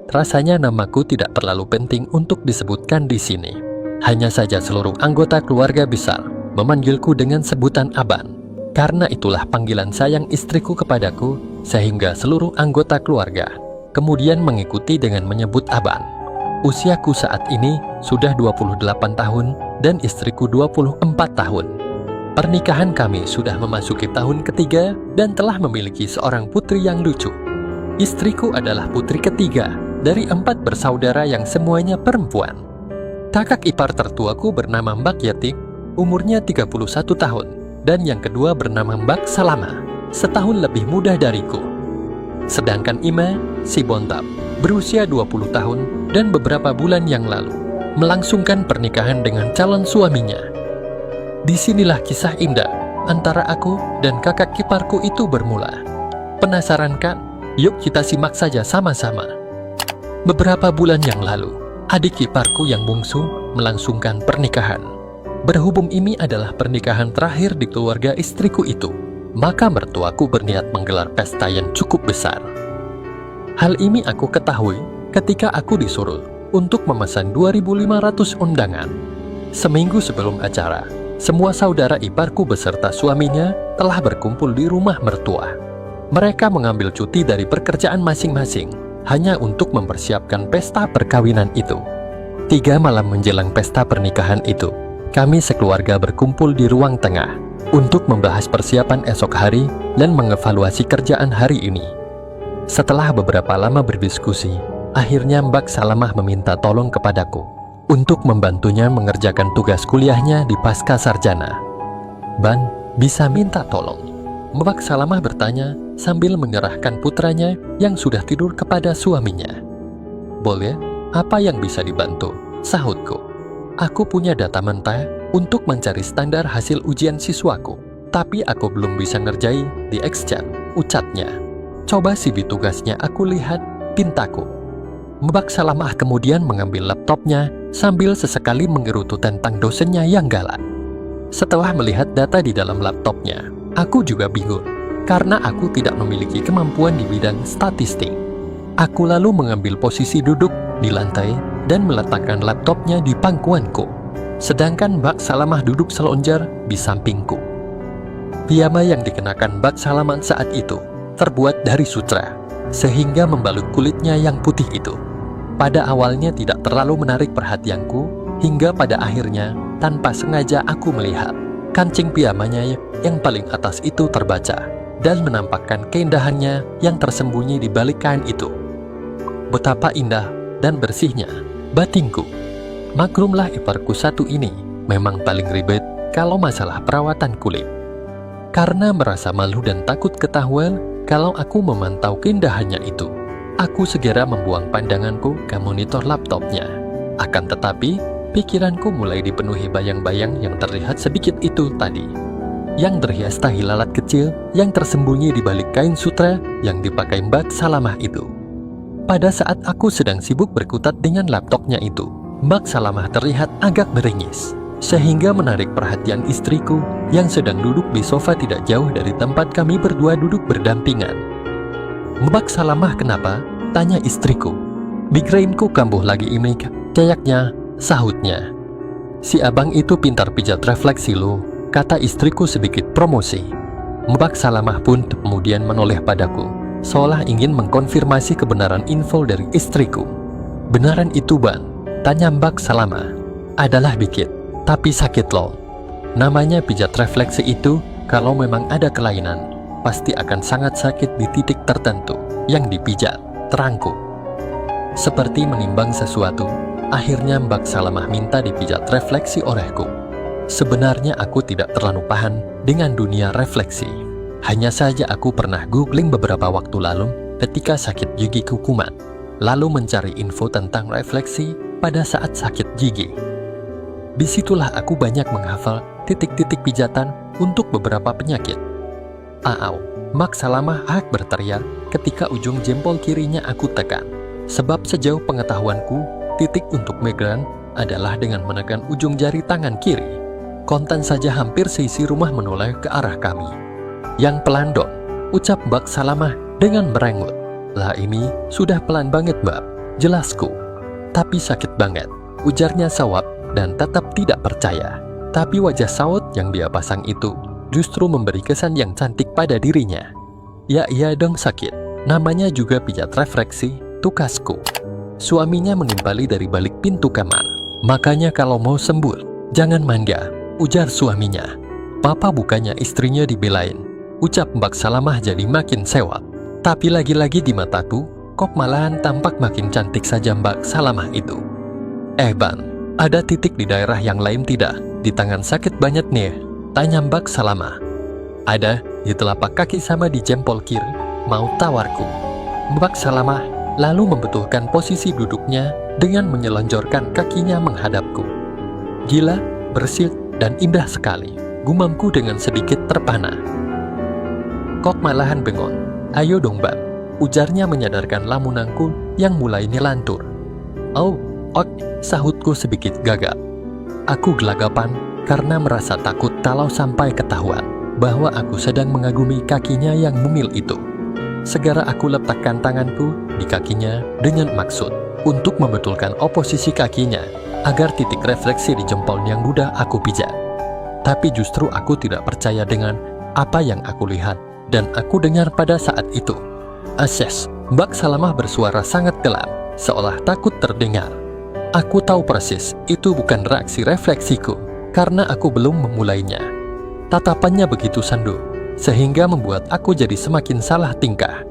Rasanya namaku tidak terlalu penting untuk disebutkan di sini. Hanya saja seluruh anggota keluarga besar memanggilku dengan sebutan Aban. Karena itulah panggilan sayang istriku kepadaku, sehingga seluruh anggota keluarga kemudian mengikuti dengan menyebut Aban. Usiaku saat ini sudah 28 tahun dan istriku 24 tahun. Pernikahan kami sudah memasuki tahun ketiga dan telah memiliki seorang putri yang lucu. Istriku adalah putri ketiga dari 4 bersaudara yang semuanya perempuan. Kakak ipar tertuaku bernama Mbak Yatik, umurnya 31 tahun, dan yang kedua bernama Mbak Salama, setahun lebih muda dariku. Sedangkan Ima, si bontot, berusia 20 tahun dan beberapa bulan yang lalu melangsungkan pernikahan dengan calon suaminya. Disinilah kisah indah antara aku dan kakak iparku itu bermula. Penasaran kan? Yuk kita simak saja sama-sama. Beberapa bulan yang lalu, adik iparku yang bungsu melangsungkan pernikahan. Berhubung ini adalah pernikahan terakhir di keluarga istriku itu, maka mertuaku berniat menggelar pesta yang cukup besar. Hal ini aku ketahui ketika aku disuruh untuk memesan 2.500 undangan. Seminggu sebelum acara, semua saudara iparku beserta suaminya telah berkumpul di rumah mertua. Mereka mengambil cuti dari pekerjaan masing-masing hanya untuk mempersiapkan pesta perkawinan itu. 3 malam menjelang pesta pernikahan itu, kami sekeluarga berkumpul di ruang tengah untuk membahas persiapan esok hari dan mengevaluasi kerjaan hari ini. Setelah beberapa lama berdiskusi, akhirnya Mbak Salamah meminta tolong kepadaku untuk membantunya mengerjakan tugas kuliahnya di pasca sarjana. Ban, bisa minta tolong? Mbak Salamah bertanya sambil menyerahkan putranya yang sudah tidur kepada suaminya. Boleh, apa yang bisa dibantu? Sahutku. Aku punya data mentah untuk mencari standar hasil ujian siswaku, tapi aku belum bisa ngerjain di Exchange, ucapnya. Coba CV tugasnya aku lihat, pintaku. Mbak Salamah kemudian mengambil laptopnya sambil sesekali menggerutu tentang dosennya yang galak. Setelah melihat data di dalam laptopnya, aku juga bingung karena aku tidak memiliki kemampuan di bidang statistik. Aku lalu mengambil posisi duduk di lantai dan meletakkan laptopnya di pangkuanku, sedangkan Mbak Salamah duduk selonjar di sampingku. Piyama yang dikenakan Mbak Salamah saat itu terbuat dari sutra, sehingga membalut kulitnya yang putih itu. Pada awalnya tidak terlalu menarik perhatianku, hingga pada akhirnya tanpa sengaja aku melihat kancing piyamanya yang paling atas itu terbaca dan menampakkan keindahannya yang tersembunyi di balik kain itu. Betapa indah dan bersihnya batinku. Maklumlah iparku satu ini memang paling ribet kalau masalah perawatan kulit. Karena merasa malu dan takut ketahuan kalau aku memantau keindahannya itu, aku segera membuang pandanganku ke monitor laptopnya. Akan tetapi, pikiranku mulai dipenuhi bayang-bayang yang terlihat sedikit itu tadi, yang berhias tahi lalat kecil yang tersembunyi di balik kain sutra yang dipakai Mbak Salamah itu. Pada saat aku sedang sibuk berkutat dengan laptopnya itu, Mbak Salamah terlihat agak meringis, sehingga menarik perhatian istriku yang sedang duduk di sofa tidak jauh dari tempat kami berdua duduk berdampingan. Mbak Salamah kenapa? Tanya istriku. Migrainku kambuh lagi ini, kayaknya, sahutnya. Si abang itu pintar pijat refleksi lo, kata istriku sedikit promosi. Mbak Salamah pun kemudian menoleh padaku, seolah ingin mengkonfirmasi kebenaran info dari istriku. Benaran itu, Ban? Tanya Mbak Salamah. Adalah dikit, tapi sakit loh. Namanya pijat refleksi itu, kalau memang ada kelainan, pasti akan sangat sakit di titik tertentu yang dipijat, terangku. Seperti menimbang sesuatu, akhirnya Mbak Salamah minta dipijat refleksi olehku. Sebenarnya aku tidak terlalu paham dengan dunia refleksi. Hanya saja aku pernah googling beberapa waktu lalu ketika sakit gigiku kumat, lalu mencari info tentang refleksi pada saat sakit gigi. Disitulah aku banyak menghafal titik-titik pijatan untuk beberapa penyakit. Aau, Mbak Salamah berteriak ketika ujung jempol kirinya aku tekan. Sebab sejauh pengetahuanku, titik untuk migran adalah dengan menekan ujung jari tangan kiri. Kontan saja hampir seisi rumah menoleh ke arah kami. Yang pelan dong, ucap Mbak Salamah dengan merengut. Lah ini sudah pelan banget, Mbak. Jelasku. Tapi sakit banget, ujarnya Sawab dan tetap tidak percaya. Tapi wajah Saud yang dia pasang itu justru memberi kesan yang cantik pada dirinya. Ya iya dong sakit, namanya juga pijat refleksi, tukasku. Suaminya menimpali dari balik pintu kamar. Makanya kalau mau sembuh, jangan manja, ujar suaminya. Papa bukannya istrinya dibelain, ucap Mbak Salamah jadi makin sewot. Tapi lagi-lagi di mataku, kok malahan tampak makin cantik saja Mbak Salamah itu. Ban, ada titik di daerah yang lain tidak? Di tangan sakit banget nih, tanya Mbak Salamah. Ada, di telapak kaki sama di jempol kiri, mau tawarku. Mbak Salamah lalu membetulkan posisi duduknya dengan menyelonjorkan kakinya menghadapku. Gila, bersih, dan indah sekali, gumamku dengan sedikit terpana. Kok malahan bengong? Ayo dong Bang, ujarnya menyadarkan lamunanku yang mulai nyelantur. Oh, ok, sahutku sedikit gagap. Aku gelagapan karena merasa takut kalau sampai ketahuan bahwa aku sedang mengagumi kakinya yang mumil itu. Segera aku letakkan tanganku di kakinya dengan maksud untuk membetulkan oposisi kakinya agar titik refleksi di jempol yang mudah aku pijat. Tapi justru aku tidak percaya dengan apa yang aku lihat dan aku dengar pada saat itu. Asyes, Mbak Salamah bersuara sangat gelap, seolah takut terdengar. Aku tahu persis itu bukan reaksi refleksiku karena aku belum memulainya. Tatapannya begitu sandu, sehingga membuat aku jadi semakin salah tingkah.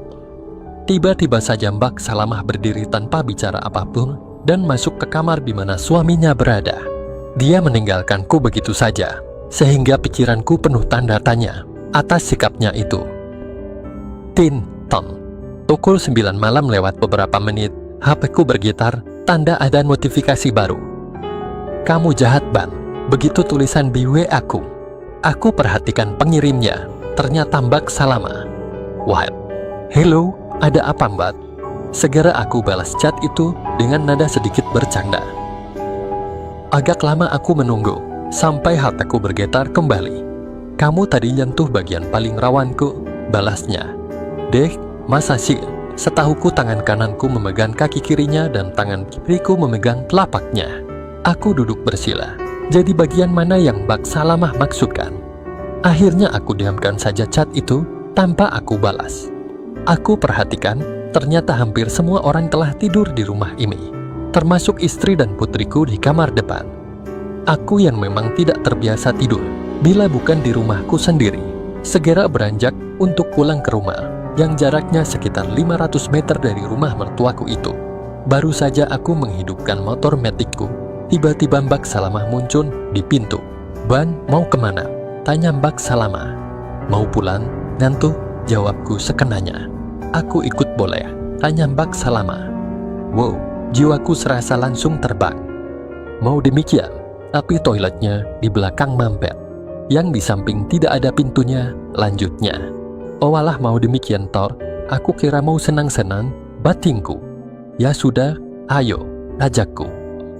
Tiba-tiba saja Mbak Salamah berdiri tanpa bicara apapun dan masuk ke kamar di mana suaminya berada. Dia meninggalkanku begitu saja, sehingga pikiranku penuh tanda tanya atas sikapnya itu. Tin-ton. Pukul 9 malam lewat beberapa menit, HP-ku bergetar, tanda ada notifikasi baru. Kamu jahat, Ban. Begitu tulisan di WA-ku. Aku perhatikan pengirimnya. Ternyata Mbak Salamah. What? Hello, ada apa Mbak? Segera aku balas chat itu dengan nada sedikit bercanda. Agak lama aku menunggu, sampai hatiku bergetar kembali. Kamu tadi nyentuh bagian paling rawanku, balasnya. Deh, masa sih? Setahuku tangan kananku memegang kaki kirinya dan tangan kiriku memegang telapaknya. Aku duduk bersila. Jadi bagian mana yang Mbak Salamah maksudkan? Akhirnya aku diamkan saja chat itu tanpa aku balas. Aku perhatikan, ternyata hampir semua orang telah tidur di rumah ini, termasuk istri dan putriku di kamar depan. Aku yang memang tidak terbiasa tidur, bila bukan di rumahku sendiri, segera beranjak untuk pulang ke rumah, yang jaraknya sekitar 500 meter dari rumah mertuaku itu. Baru saja aku menghidupkan motor metikku, tiba-tiba Mbak Salamah muncul di pintu. Ban, mau kemana? Tanya Mbak Salamah. Mau pulang? Ngantuk, jawabku sekenanya. Aku ikut boleh? Tanya Mbak Salamah. Wow, jiwaku serasa langsung terbang. Mau demikian, tapi toiletnya di belakang mampet. Yang di samping tidak ada pintunya, lanjutnya. Oh alah mau demikian Thor, aku kira mau senang-senang, batingku. Ya sudah, ayo, ajakku.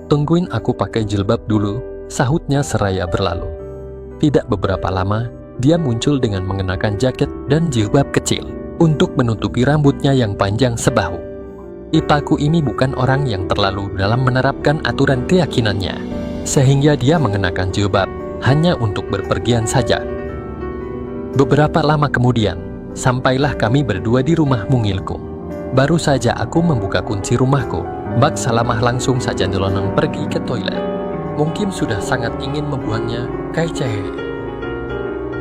Tungguin aku pakai jilbab dulu, sahutnya seraya berlalu. Tidak beberapa lama, dia muncul dengan mengenakan jaket dan jilbab kecil untuk menutupi rambutnya yang panjang sebahu. Ipaku ini bukan orang yang terlalu dalam menerapkan aturan keyakinannya, sehingga dia mengenakan jilbab hanya untuk berpergian saja. Beberapa lama kemudian, sampailah kami berdua di rumah mungilku. Baru saja aku membuka kunci rumahku, Mbak Salamah langsung saja nyelonong pergi ke toilet. Mungkin sudah sangat ingin membuangnya, kece.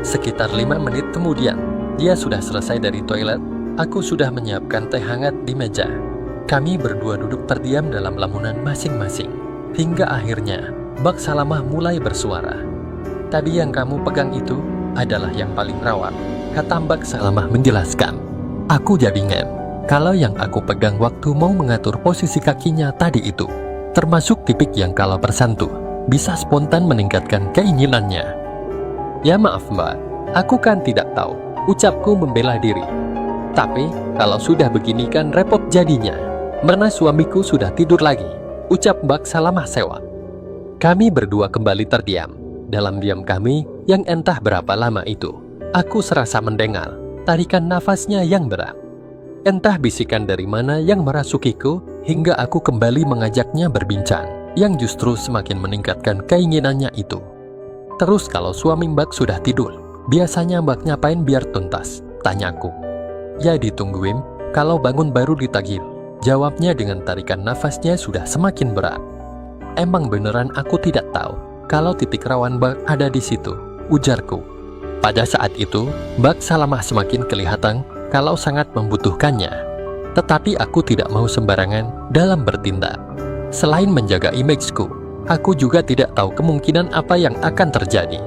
Sekitar 5 menit kemudian, dia sudah selesai dari toilet. Aku sudah menyiapkan teh hangat di meja. Kami berdua duduk terdiam dalam lamunan masing-masing. Hingga akhirnya, Mbak Salamah mulai bersuara. Tadi yang kamu pegang itu adalah yang paling rawan, kata Mbak Salamah menjelaskan. Aku jadi ngem. Kalau yang aku pegang waktu mau mengatur posisi kakinya tadi itu, termasuk tipik yang kalau bersentuh, bisa spontan meningkatkan keinginannya. Ya maaf Mbak, aku kan tidak tahu, ucapku membela diri. Tapi, kalau sudah begini kan repot jadinya. Mana suamiku sudah tidur lagi, ucap Mbak Salamah sewa. Kami berdua kembali terdiam. Dalam diam kami, yang entah berapa lama itu, aku serasa mendengar tarikan nafasnya yang berat. Entah bisikan dari mana yang merasukiku hingga aku kembali mengajaknya berbincang, yang justru semakin meningkatkan keinginannya itu. Terus kalau suami Mbak sudah tidur, biasanya Mbak ngapain biar tuntas? Tanyaku. Ya ditungguin, kalau bangun baru ditagih. Jawabnya dengan tarikan nafasnya sudah semakin berat. Emang beneran aku tidak tahu kalau titik rawan Mbak ada di situ, ujarku. Pada saat itu, Mbak Salamah semakin kelihatan kalau sangat membutuhkannya. Tetapi aku tidak mau sembarangan dalam bertindak. Selain menjaga imageku, aku juga tidak tahu kemungkinan apa yang akan terjadi.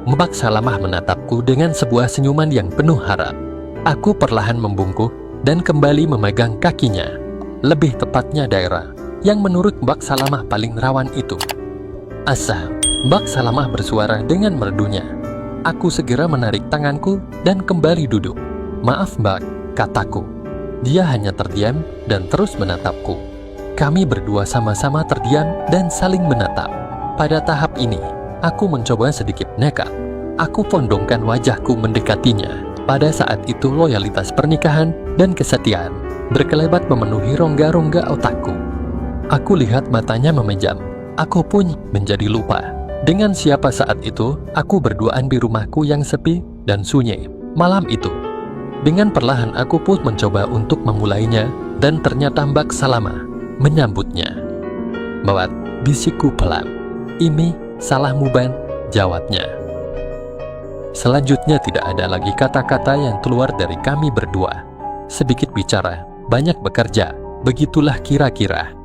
Mbak Salamah menatapku dengan sebuah senyuman yang penuh harap. Aku perlahan membungkuk dan kembali memegang kakinya, lebih tepatnya daerah yang menurut Mbak Salamah paling rawan itu. Asa, Mbak Salamah bersuara dengan merdunya. Aku segera menarik tanganku dan kembali duduk. Maaf Mbak, kataku. Dia hanya terdiam dan terus menatapku. Kami berdua sama-sama terdiam dan saling menatap. Pada tahap ini, aku mencoba sedikit nekat. Aku pondongkan wajahku mendekatinya. Pada saat itu loyalitas pernikahan dan kesetiaan berkelebat memenuhi rongga-rongga otakku. Aku lihat matanya memejam. Aku pun menjadi lupa dengan siapa saat itu aku berduaan di rumahku yang sepi dan sunyi malam itu. Dengan perlahan aku pun mencoba untuk memulainya dan ternyata Mbak Salamah menyambutnya. Mawat, bisikku pelan. Ini salahmu Ban, jawabnya. Selanjutnya tidak ada lagi kata-kata yang keluar dari kami berdua. Sedikit bicara, banyak bekerja, begitulah kira-kira.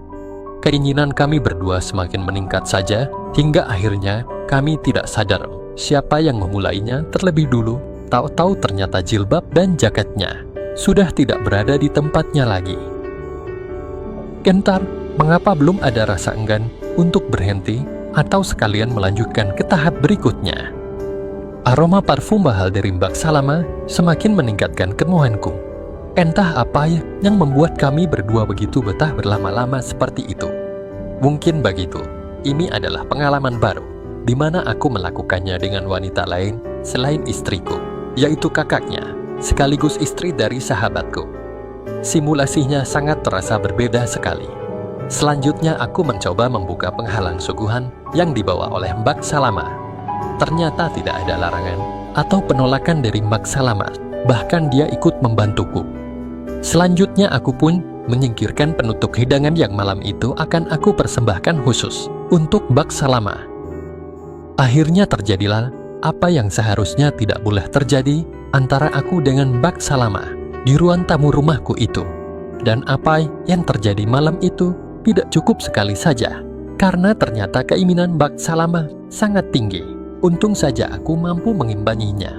Keinginan kami berdua semakin meningkat saja, hingga akhirnya kami tidak sadar siapa yang memulainya terlebih dulu. Tahu-tahu ternyata jilbab dan jaketnya sudah tidak berada di tempatnya lagi. Gentar, mengapa belum ada rasa enggan untuk berhenti atau sekalian melanjutkan ke tahap berikutnya? Aroma parfum mahal dari Mbak Salamah semakin meningkatkan kemauanku. Entah apa yang membuat kami berdua begitu betah berlama-lama seperti itu. Mungkin begitu, ini adalah pengalaman baru, di mana aku melakukannya dengan wanita lain selain istriku, yaitu kakaknya, sekaligus istri dari sahabatku. Simulasinya sangat terasa berbeda sekali. Selanjutnya aku mencoba membuka penghalang suguhan yang dibawa oleh Mbak Salamah. Ternyata tidak ada larangan atau penolakan dari Mbak Salamah, bahkan dia ikut membantuku. Selanjutnya aku pun menyingkirkan penutup hidangan yang malam itu akan aku persembahkan khusus untuk Mbak Salamah. Akhirnya terjadilah apa yang seharusnya tidak boleh terjadi antara aku dengan Mbak Salamah di ruang tamu rumahku itu. Dan apa yang terjadi malam itu tidak cukup sekali saja, karena ternyata keinginan Mbak Salamah sangat tinggi. Untung saja aku mampu mengimbanginya.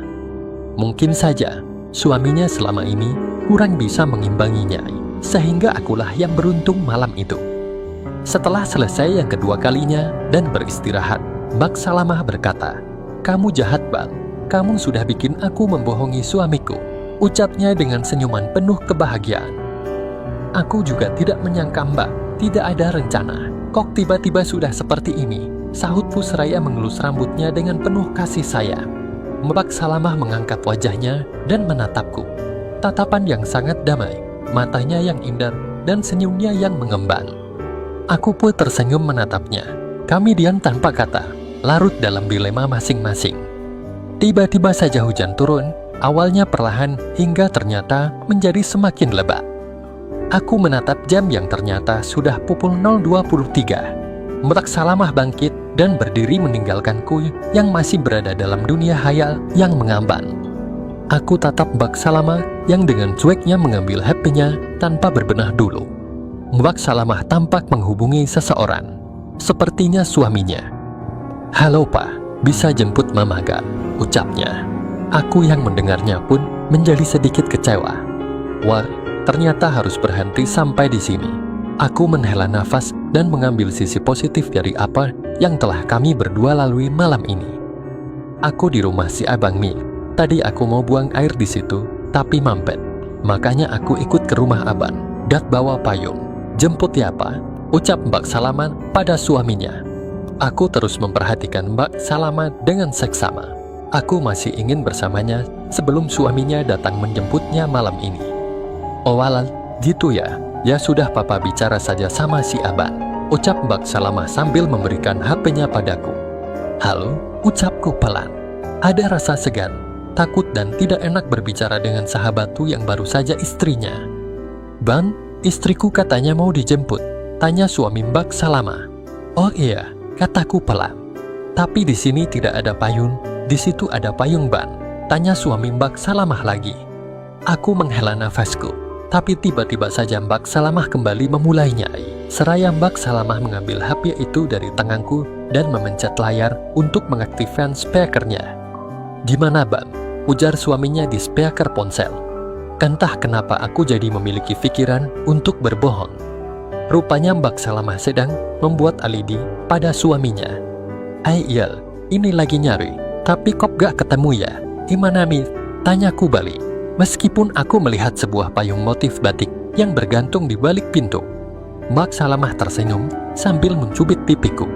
Mungkin saja suaminya selama ini kurang bisa mengimbanginya, sehingga akulah yang beruntung malam itu. Setelah selesai yang kedua kalinya dan beristirahat, Mbak Salamah berkata, "Kamu jahat, Bang. Kamu sudah bikin aku membohongi suamiku," ucapnya dengan senyuman penuh kebahagiaan. Aku juga tidak menyangka Mbak tidak ada rencana. Kok tiba-tiba sudah seperti ini? Sahutku seraya mengelus rambutnya dengan penuh kasih sayang. Mbak Salamah mengangkat wajahnya dan menatapku. Tatapan yang sangat damai, matanya yang indah, dan senyumnya yang mengembang. Aku pun tersenyum menatapnya. Kami diam tanpa kata, larut dalam dilema masing-masing. Tiba-tiba saja hujan turun, awalnya perlahan hingga ternyata menjadi semakin lebat. Aku menatap jam yang ternyata sudah pukul 0.23. Mbak Salamah bangkit dan berdiri meninggalkanku yang masih berada dalam dunia hayal yang mengambang. Aku tatap Mbak Salamah yang dengan cueknya mengambil HP-nya tanpa berbenah dulu. Mbak Salamah tampak menghubungi seseorang, sepertinya suaminya. "Halo Pak, bisa jemput Mama gak?" ucapnya. Aku yang mendengarnya pun menjadi sedikit kecewa. Wah, ternyata harus berhenti sampai di sini. Aku menghela nafas dan mengambil sisi positif dari apa yang telah kami berdua lalui malam ini. Aku di rumah si Abang Mi. Tadi aku mau buang air di situ, tapi mampet. Makanya aku ikut ke rumah Abang, dan bawa payung. "Jemput ya Pak," ucap Mbak Salamah pada suaminya. Aku terus memperhatikan Mbak Salamah dengan seksama. Aku masih ingin bersamanya sebelum suaminya datang menjemputnya malam ini. "Oh walal, gitu ya," Ya sudah papa bicara saja sama si Aban, ucap Mbak Salamah sambil memberikan HP-nya padaku. Halo, ucapku pelan. Ada rasa segan, takut dan tidak enak berbicara dengan sahabatku yang baru saja istrinya. Ban, istriku katanya mau dijemput, tanya suami Mbak Salamah. Oh iya, kataku pelan. Tapi di sini tidak ada payung, di situ ada payung Ban, tanya suami Mbak Salamah lagi. Aku menghela nafasku, tapi tiba-tiba saja Mbak Salamah kembali memulainya. Seraya Mbak Salamah mengambil HP itu dari tanganku dan memencet layar untuk mengaktifkan speakernya. Gimana Ban? Ujar suaminya di speaker ponsel. Entah kenapa aku jadi memiliki pikiran untuk berbohong. Rupanya Mbak Salamah sedang membuat alibi pada suaminya. Iya, ini lagi nyari, tapi kok gak ketemu ya? Gimana Mi? Tanyaku balik. Meskipun aku melihat sebuah payung motif batik yang bergantung di balik pintu. Mbak Salamah tersenyum sambil mencubit pipiku.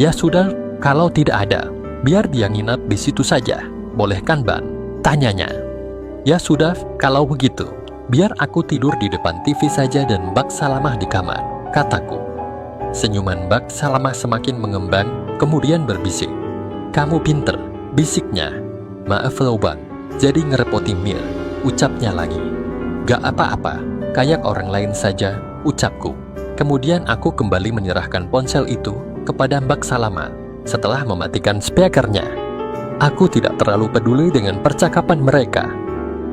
Ya sudah, kalau tidak ada, biar dia nginap di situ saja. Boleh kan Ban? Tanyanya. Ya sudah, kalau begitu, biar aku tidur di depan TV saja dan Mbak Salamah di kamar, kataku. Senyuman Mbak Salamah semakin mengembang, kemudian berbisik. Kamu pinter, bisiknya. Maaf loh Bang, jadi ngerepotin Mil, ucapnya lagi. Gak apa-apa, kayak orang lain saja, ucapku. Kemudian aku kembali menyerahkan ponsel itu kepada Mbak Salamah setelah mematikan speakernya. Aku tidak terlalu peduli dengan percakapan mereka.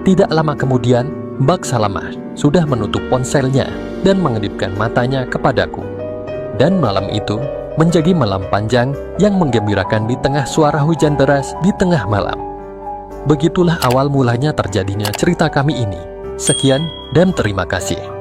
Tidak lama kemudian, Mbak Salamah sudah menutup ponselnya dan mengedipkan matanya kepadaku. Dan malam itu menjadi malam panjang yang menggembirakan di tengah suara hujan deras di tengah malam. Begitulah awal mulanya terjadinya cerita kami ini. Sekian dan terima kasih.